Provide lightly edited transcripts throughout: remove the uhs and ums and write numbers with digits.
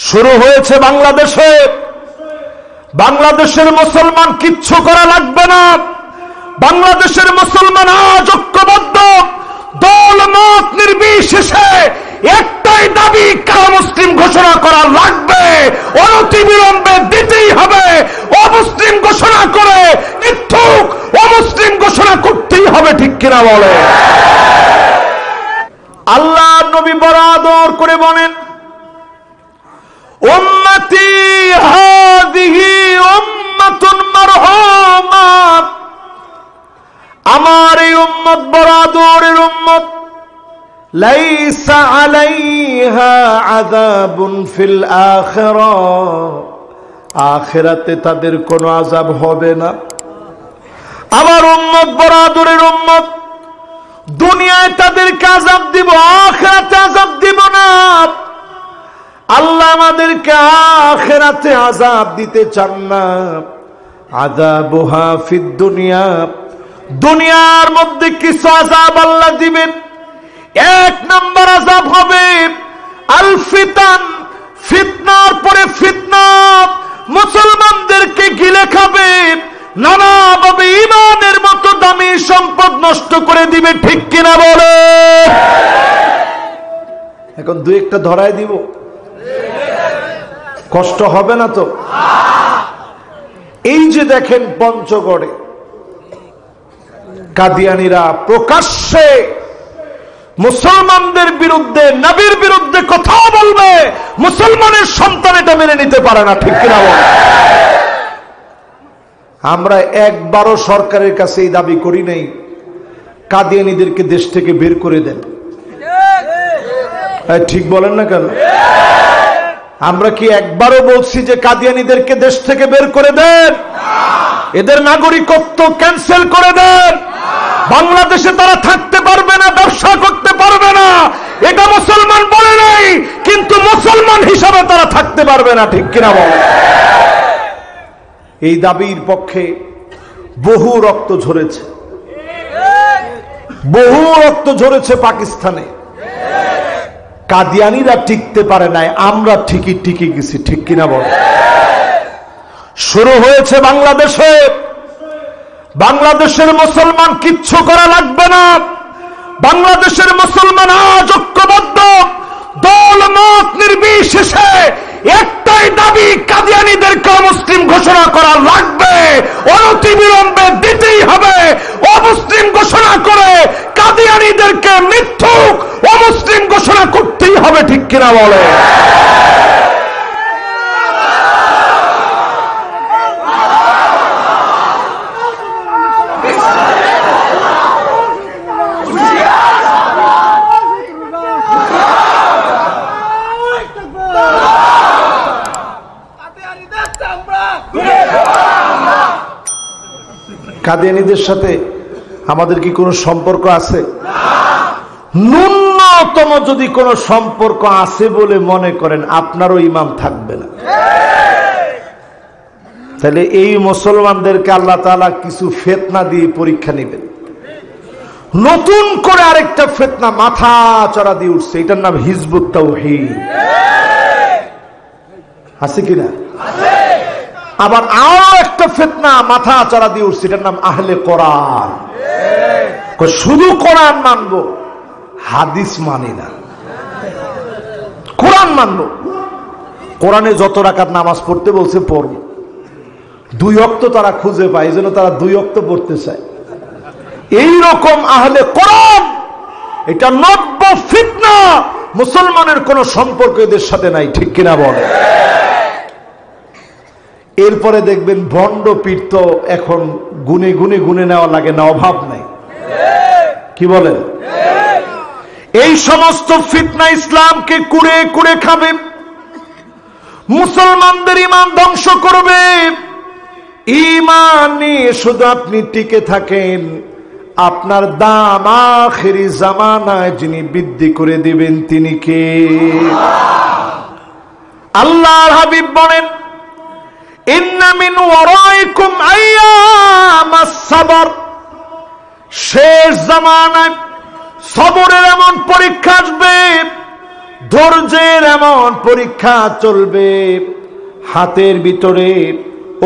শুরু হয়েছে বাংলাদেশে। বাংলাদেশের মুসলমান কিচ্ছু করা লাগবে না। বাংলাদেশের মুসলমান আজ ঐক্যবদ্ধ, দল মত নির্বিশেষে একটাই দাবি, কারা মুসলিম ঘোষণা করা লাগবে, অনতিবিলম্বে দিতেই হবে। অমুসলিম ঘোষণা করে মিথ্যুক, অমুসলিম ঘোষণা করতেই হবে, ঠিক কিনা বলে? আল্লাহ নবী বড় আদর করে বলেন, উম্মতি হাদিহি উম্মাতুন মারহুমা, আমার এই উম্মত বড় আদরের উম্মত। লাইসা আলাইহা আযাবুন ফিল আখিরাহ, আখিরাতে তাদের কোনো আযাব হবে না। আমার উম্মত বড় আদরের উম্মত, দুনিয়ায় তাদেরকে আযাব দিব, আখিরাতে আযাব দিব না। আল্লাহ আমাদেরকে আখিরাতে আযাব দিতে চান না। আযাবুহা ফিদ দুনিয়া, দুনিয়ার মধ্যে কিছু আযাব আল্লাহ দিবেন। এক নম্বর আযাব হবে আল ফিতান, ফিতনার পরে ফিতনা, মুসলমানদেরকে গিলে খাবে, নানাভাবে ঈমানের মতো দামি সম্পদ নষ্ট করে দিবে, ঠিক কিনা বলে? এখন দুই একটা ধরায় দিব, কষ্ট হবে না তো? এই যে দেখেন পঞ্চগড়ে কাদিয়ানীরা প্রকাশ্যে মুসলমানদের বিরুদ্ধে, নবীর বিরুদ্ধে কথা বলবে, মুসলমানের সন্তান এটা মেনে নিতে পারে না, ঠিক কিনা বলে? আমরা একবারও সরকারের কাছে এই দাবি করি নাই কাদিয়ানীদেরকে দেশ থেকে বের করে দেন। ঠিক বলেন না কেন? আমরা কি একবারও বলছি যে কাদিয়ানীদেরকে দেশ থেকে বের করে দেন, এদের নাগরিকত্ব ক্যান্সেল করে দেন, বাংলাদেশে তারা থাকতে পারবে না, ব্যবসা করতে পারবে না? এটা মুসলমান বলে নাই, কিন্তু মুসলমান হিসাবে তারা থাকতে পারবে না, ঠিক কিনা বলে? এই দাবির পক্ষে বহু রক্ত ঝরেছে, বহু রক্ত ঝরেছে পাকিস্তানে। কাদিয়ানীরা টিকতে পারে নাই, আমরা ঠিকই টিকে গেছি, ঠিক কিনা বলে? শুরু হয়েছে বাংলাদেশে। বাংলাদেশের মুসলমান কিচ্ছু করা লাগবে না। বাংলাদেশের মুসলমান আজ ঐক্যবদ্ধ, দল মত নির্বিশেষে একটাই দাবি, কাদিয়ানীদেরকে মুসলিম ঘোষণা করা লাগবে, অনতিবিলম্বে দিতেই হবে। অমুসলিম ঘোষণা করে কাদিয়ানীদেরকে মিথ্যুক, অমুসলিম ঘোষণা করতেই হবে, ঠিক কিনা বলে? কাদিয়ানীদের সাথে আমাদের কি কোনো সম্পর্ক আছে? ন্যূনতম যদি কোনো সম্পর্ক আছে বলে মনে করেন, আপনারও ইমাম থাকবে না। তাহলে এই মুসলমানদেরকে আল্লাহ তাআলা কিছু ফিতনা দিয়ে পরীক্ষা নেবেন। নতুন করে আরেকটা ফিতনা মাথা চড়া দিয়ে উঠছে, এটার নাম হিজবুত তাওহীদ। আছে কিনা? আবার আরো একটা ফিতনা মাথা চড়া দিয়ে উঠছে, এটার নাম আহলে কোরআন। শুধু কোরআন মানবো, হাদিস মানি না। কোরআন মানবো, কোরআনে যত রাকাত নামাজ পড়তে বলছে পড়বো। 2 ওয়াক্ত তারা খুঁজে পায়, যেন তারা 2 ওয়াক্ত পড়তে চায়। এইরকম আহলে কোরআন, এটা নব্য ফিতনা। মুসলমানের কোন সম্পর্ক এদের সাথে নাই, ঠিক কিনা বলে? এরপরে দেখবেন ভণ্ড পীর তো এখন গুনে গুনে গুনে নেওয়া লাগে না, অভাব নাই। কি বলেন? এই সমস্ত ফিতনা ইসলামকে কুড়ে কুড়ে খাবে, মুসলমানদের ঈমান ধ্বংস করবে। ঈমান নিয়ে শুধু আপনি টিকে থাকেন, আপনার দাম আখিরি জামানায় যিনি বৃদ্ধি করে দিবেন তিনি কে? আল্লাহর হাবিব বলেন, ইন্না মিন ওয়ারাইকুম আইয়ামাস সাবর, শেষ জামানায় সবরের এমন পরীক্ষা আসবে ধৈর্যের এমন পরীক্ষা চলবে, হাতের ভিতরে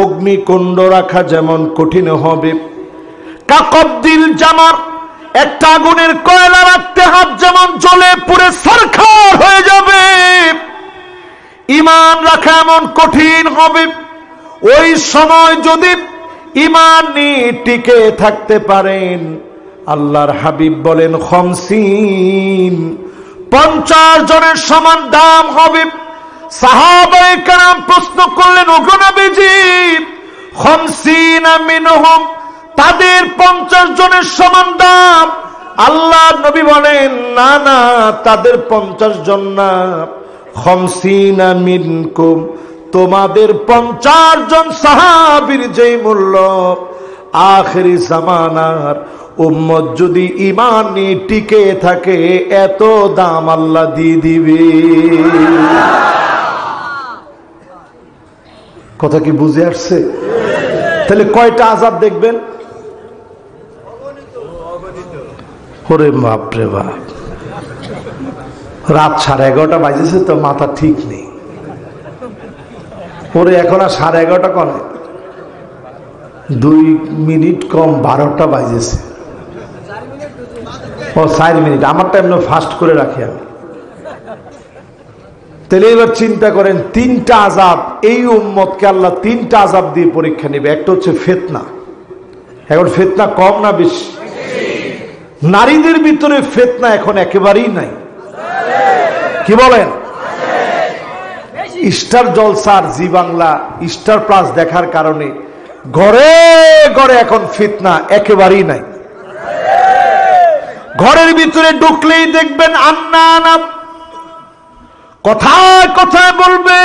অগ্নিকুণ্ড রাখা যেমন কঠিন হবে, কাকব্দিল জামার একটা আগুনের কয়লা রাখতে হাত যেমন জ্বলে পুড়ে ছারখার হয়ে যাবে, ঈমান রাখা এমন কঠিন হবে। ওই সময় যদি ঈমান নিয়ে টিকে থাকতে পারেন, আল্লাহর হাবিব বলেন 50 জনের সমান দাম হবে। সাহাবায়ে কেরাম প্রশ্ন করলেন, ওগো নবীজি 50 মিনহুম, তাদের 50 জনের সমান দাম? আল্লাহর নবী বলেন, না না, তাদের 50 জন না, 50 মিনকুম, তোমাদের 50 জন সাহাবীর যেই মূল্য, আখিরি জামানার উম্মত যদি ঈমান নিয়ে টিকে থাকে এত দাম আল্লাহ দিয়ে দিবে। কথা কি বুঝে আসছে? তাহলে কয়টা আযাব দেখবেন? ওরে বাপ রে বাপ, রাত 11:30 বাজেছে তো মাথা ঠিক নেই। ওরে এখন আর 11:30 কনে, 2 মিনিট কম 12টা বাজেছে। ও 4 মিনিট, আমারটা এমনি ফাস্ট করে রাখি আমি। তাহলে এবার চিন্তা করেন, 3টা আযাব এই উম্মতকে আল্লাহ 3টা আযাব দিয়ে পরীক্ষা নেবে। একটা হচ্ছে ফিতনা। এখন ফিতনা কম না বেশি? নারীদের ভিতরে ফিতনা এখন একেবারেই নাই, কি বলেন? স্টার জলসার, জি বাংলা, স্টার প্লাস দেখার কারণে ঘরে ঘরে এখন ফিতনা একেবারেই নাই। ঘরের ভিতরে ঢুকলেই দেখবেন আন্নানা, কথায় কথায় বলবে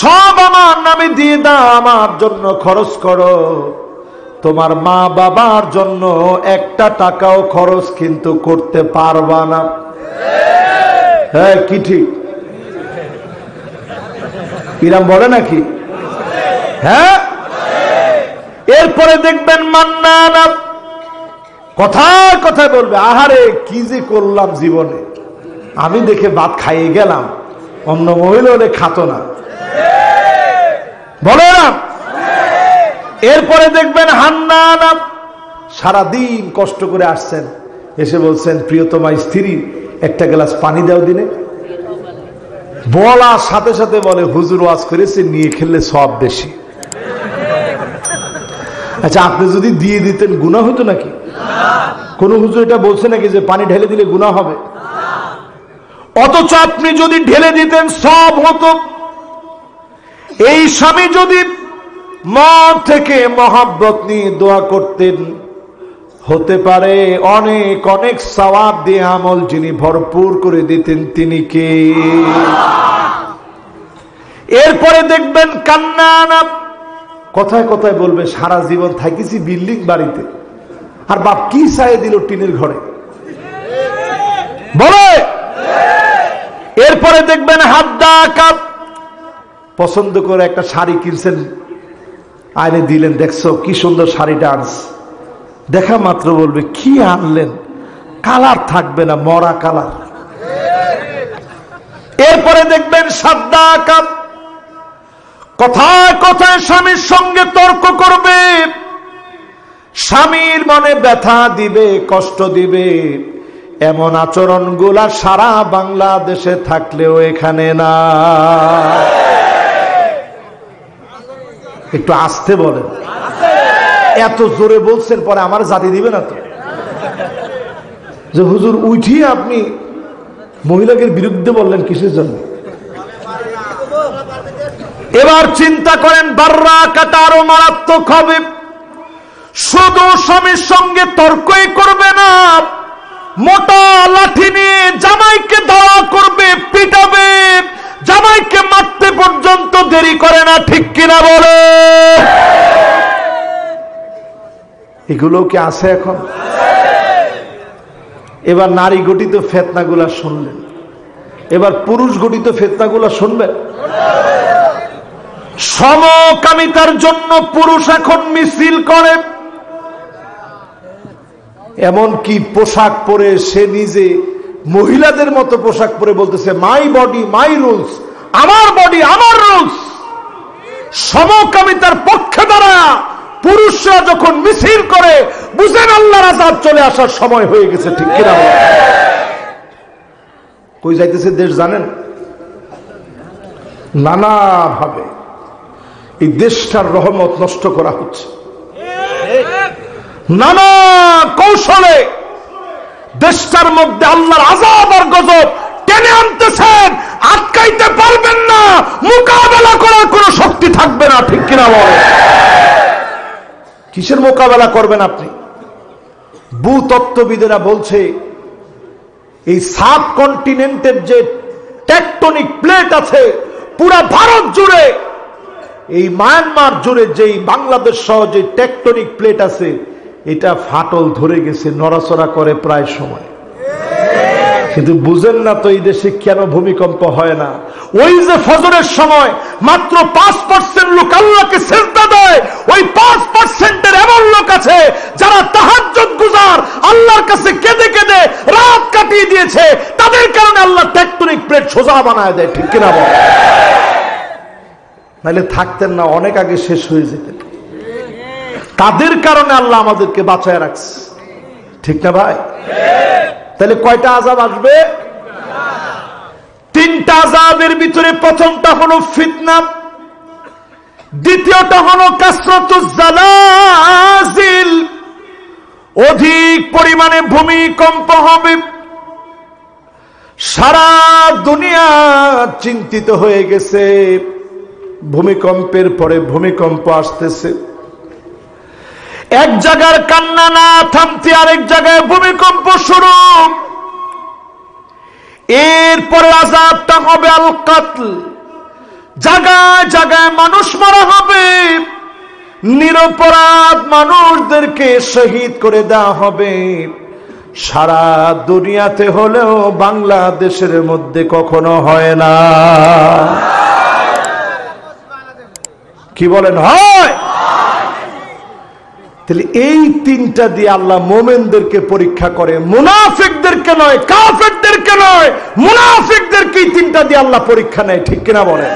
সব আমার নামে দিয়ে দাও, আমার জন্য খরচ করো, তোমার মা বাবার জন্য একটা টাকাও খরচ কিন্তু করতে পারবা না। হ্যাঁ কি ঠিক? ইরাম বলে নাকি? হ্যাঁ। এরপরে দেখবেন মান্নানা, কথায় কথায় বলবে আহারে কি যে করলাম জীবনে, আমি দেখে ভাত খাইয়ে গেলাম, অন্য মহিলা হলে খাতো না, বলে না? এরপরে দেখবেন হান্নানা, সারাদিন কষ্ট করে আসছেন, এসে বলছেন প্রিয়তমা স্ত্রী একটা গ্লাস পানি দাও দিনে। বলার সাথে সাথে বলে হুজুর ওয়াজ করেছে নিয়ে খেললে সব বেশি। আচ্ছা আপনি যদি দিয়ে দিতেন গুনাহ হতো নাকি? কোন হুজুর এটা বলছে নাকি যে পানি ঢেলে দিলে গুনাহ হবে? অথচ আপনি যদি ঢেলে দিতেন সব হতো। এই স্বামী যদি মন থেকে মহব্বত নিয়ে দোয়া করতেন, হতে পারে অনেক অনেক সওয়াব দিয়ে আমল যিনি ভরপুর করে দিতেন তিনি কে? এরপরে দেখবেন কান্নানা, কথায় কথায় বলবে সারা জীবন থাকিছি বিল্ডিং বাড়িতে, আর বাপ কি চাই দিল টিনের ঘরে, বলে। এরপরে দেখবেন হাদ্দা কাপ, পছন্দ করে একটা শাড়ি কিনছেন, আইনে দিলেন, দেখছো কি সুন্দর শাড়িটা আনস, দেখা মাত্র বলবে কি আনলেন, কালার থাকবে না, মরা কালার। এরপরে দেখবেন সাদ্দা কাপ, কথায় কথায় স্বামীর সঙ্গে তর্ক করবে, স্বামীর মনে ব্যথা দিবে, কষ্ট দিবে। এমন আচরণগুলা সারা বাংলাদেশে থাকলেও এখানে না। একটু আস্তে বলেন, এত জোরে বলছেন পরে আমার জাতি দিবে না তো, যে হুজুর উঠিয়ে আপনি মহিলাকে বিরুদ্ধে বললেন কিসের জন্য? এবার চিন্তা করেন বাররা কাটা আরো মারাত্মক হবে। শুধু স্বামীর সঙ্গে তর্কই করবে না, মোটা লাঠি নিয়ে জামাইকে ধাওয়া করবে, পিটাবে, জামাইকে মারতে পর্যন্ত দেরি করে না, ঠিক কিনা বলে? এগুলো কি আছে এখন? এবার নারী গঠিত ফিতনাগুলা শুনলেন, এবার পুরুষ গঠিত ফিতনাগুলা শুনবেন। সমকামিতার জন্য পুরুষ এখন মিছিল করে, এমন কি পোশাক পরে সে নিজে মহিলাদের মতো পোশাক পরে বলতেছে মাই বডি মাই রুলস, আমার বডি আমার রুলস। সমকামিতার পক্ষে দ্বারা পুরুষরা যখন মিছিল করে বুঝেন আল্লাহর আযাব চলে আসার সময় হয়ে গেছে, ঠিক কিনা? কই যাইতেছে দেশ জানেন? নানাভাবে এই দেশটার রহমত নষ্ট করা হচ্ছে, নানা কৌশলে দেশটার মধ্যে আল্লাহর আযাব আর গজব টেনে আনতেছেন। আটকাইতে পারবেন না, মোকাবেলা করার কোন শক্তি থাকবে না, ঠিক কিনা বলে? কিসের মোকাবেলা করবেন আপনি? ভূতত্ত্ববিদেরা বলছে এই সাবকন্টিনেন্টের যে টেকটনিক প্লেট আছে পুরা ভারত জুড়ে, এই মায়ানমার জুড়ে যেই বাংলাদেশ সহ যে টেকটনিক প্লেট আছে এটা ফাটল ধরে গেছে, নড়াচড়া করে প্রায় সময়। কিন্তু বুঝেন না তো এই দেশে কেন ভূমিকম্প হয় না? ওই যে ফজরের সময় মাত্র 5% লোক আল্লাহকে সিজদা দেয়, ওই 5%-এর এমন লোক আছে যারা তাহাজ্জুদ গুজার, আল্লাহর কাছে কেঁদে কেঁদে রাত কাটিয়ে দিয়েছে। তাদের কারণে আল্লাহ টেকটনিক প্লেট সোজা বানায় দেয়, ঠিক কিনা বল? নাহলে থাকতেন না, অনেক আগে শেষ হয়ে যেতেন। তাদের কারণে আল্লাহ আমাদেরকে বাঁচায় রাখছে, ঠিক না ভাই? তাহলে কয়টা আযাব আসবে? 3টা আযাবের ভিতরে প্রথমটা হলো ফিতনা, দ্বিতীয়টা হলো কাসরাতুজ জালাজিল, অধিক পরিমাণে ভূমিকম্প হবে। সারা দুনিয়া চিন্তিত হয়ে গেছে, ভূমিকম্পের পরে ভূমিকম্প আসতেছে। এক জায়গার কান্না না থামতে আরেক জায়গায় ভূমিকম্প শুরু। এরপরে আযাবটা হবে আল কাতল, জায়গায় জায়গায় মানুষ মারা হবে, নিরপরাধ মানুষদেরকে শহীদ করে দেওয়া হবে। সারা দুনিয়াতে হলেও বাংলাদেশের মধ্যে কখনো হয় না। কি বলেন, হয়? তাহলে এই 3টা দিয়ে আল্লাহ মোমেনদেরকে পরীক্ষা করে, মুনাফিকদেরকে নয়, কাফেরদেরকে নয়, মুনাফিকদেরকে এই 3টা দিয়ে আল্লাহ পরীক্ষা নেয়, ঠিক কিনা বলে?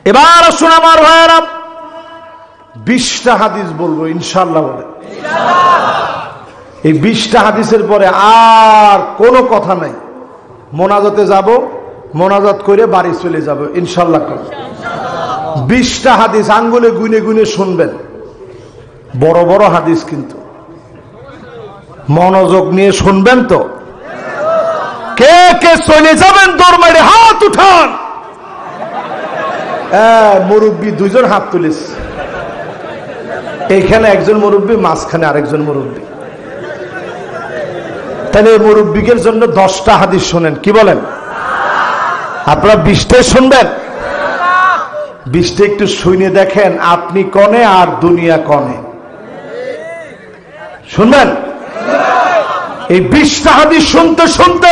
এবার আসুন আমার ভাইয়েরা, 20টা হাদিস বলবো ইনশাআল্লাহ। বলে এই 20টা হাদিসের পরে আর কোনো কথা নাই। মোনাজাতে যাব, মোনাজাত করে বাড়ি চলে যাব ইনশাআল্লাহ। 20টা হাদিস আঙ্গুলে গুনে গুনে শুনবেন, বড় বড় হাদিস, কিন্তু মনোযোগ নিয়ে শুনবেন তো। কে কে চলে যাবেন দৌড় মারে হাত উঠান। মুরব্বী 2জন হাত তুলিস, এইখানে একজন মুরব্বী, মাঝখানে আরেকজন মুরব্বী। তাহলে মুরব্বীদের জন্য 10টা হাদিস শোনেন, কি বলেন? আপনারা 20টাই শুনবেন। 20টা একটু শুনে দেখেন আপনি কনে আর দুনিয়া কনে। শুনবেন? এই 20টা হাদিস শুনতে শুনতে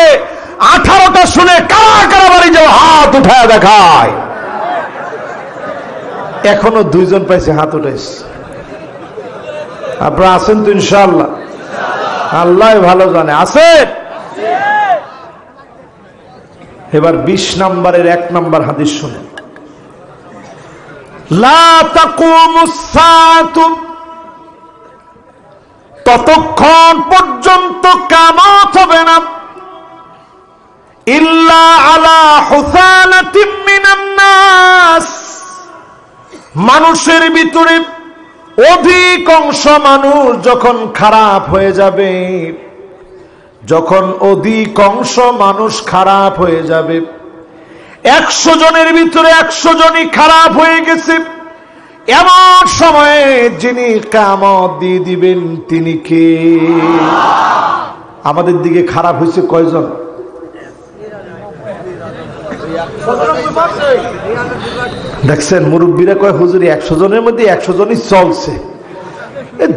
18টা শুনে কারা কারা বাড়ি যাও হাত উঠায় দেখায়। এখনো 2জন পাইছে হাত উঠাইছে। আপনারা আছেন তো ইনশাআল্লাহ? আল্লাহ ভালো জানে আছেন। এবার 20 নম্বরের 1 নম্বর হাদিস শুনেন। লা তাকুমুস সাআতু, ততক্ষণ পর্যন্ত কিয়ামত হবে না, ইল্লা আলা হুসানাতিম মিনান নাস, মানুষের ভিতরে অধিকাংশ মানুষ যখন খারাপ হয়ে যাবে, যখন অধিকাংশ মানুষ খারাপ হয়ে যাবে, 100 জনের ভিতরে 100 জনই খারাপ হয়ে গেছে, এমন সময়ে যিনি কিয়ামত দিয়ে দিবেন তিনি কে? আমাদের দিকে খারাপ হয়েছে কয়জন? দেখছেন মুরব্বীরা কয় হুজুরি 100 জনের মধ্যে 100 জনই চলছে,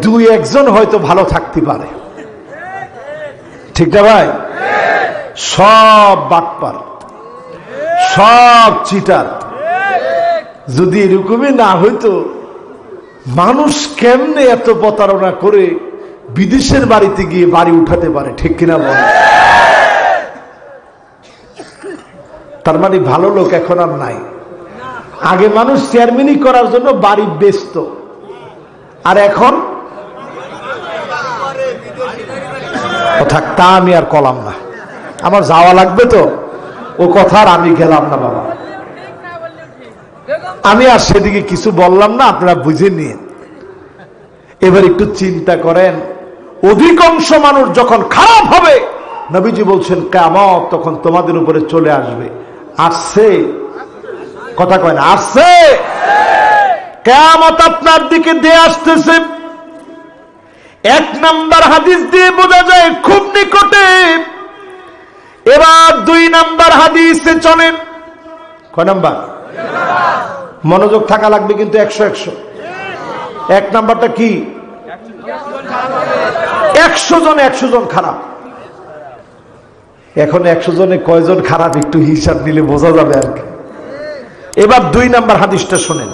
2-1 জন হয়তো ভালো থাকতে পারে, ঠিক না ভাই? সব বাটপার, সব চিটার। যদি এরকমই না হইতো, মানুষ কেমনে এত প্রতারণা করে বিদেশের বাড়িতে গিয়ে বাড়ি উঠাতে পারে, ঠিক কিনা বল? তার মানে ভালো লোক এখন আর নাই। আগে মানুষ চেয়ারম্যানই করার জন্য বাড়ি বেচত, আর এখন থাক, তা আমি আর কলাম না, আমার যাওয়া লাগবে তো, ও কথা আর আমি গেলাম না বাবা, আমি আর সেদিকে কিছু বললাম না, আপনারা বুঝে নিন। এবার একটু চিন্তা করেন, অধিকাংশ মানুষ যখন খারাপ হবে, নবীজি বলছেন কিয়ামত তখন তোমাদের উপরে চলে আসবে। আসছে, কথা কয় না, আসছে, কিয়ামত আপনার দিকে দিয়ে আসতেছে। এক নাম্বার হাদিস দিয়ে বোঝা যায় খুব নিকটে। এবার 2 নাম্বার হাদিসে চলেন। কয় নাম্বার? মনোযোগ থাকা লাগবে কিন্তু 100-100। 1 নাম্বারটা কি? 100 জন খারাপ। এখন 100 জনে কয়জন খারাপ একটু হিসাব নিলে বোঝা যাবে আর কি। এবার 2 নাম্বার হাদিসটা শোনেন।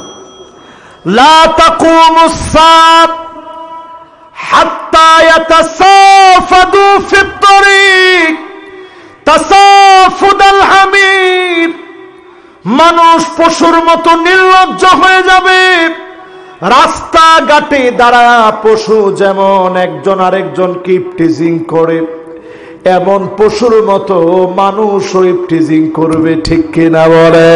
লা তাকুমুস সাআত হাত্তা ইয়াতাসাফাদু ফিত তরিক তাসাফুদাল হামির। মানুষ পশুর মতো নির্লজ্জ হয়ে যাবে। রাস্তাঘাটে দাঁড়া পশু যেমন একজন আরেকজনকে ইফটিজিং করে, এমন পশুর মতো মানুষ ইফটিজিং করবে, ঠিক কিনা বলে?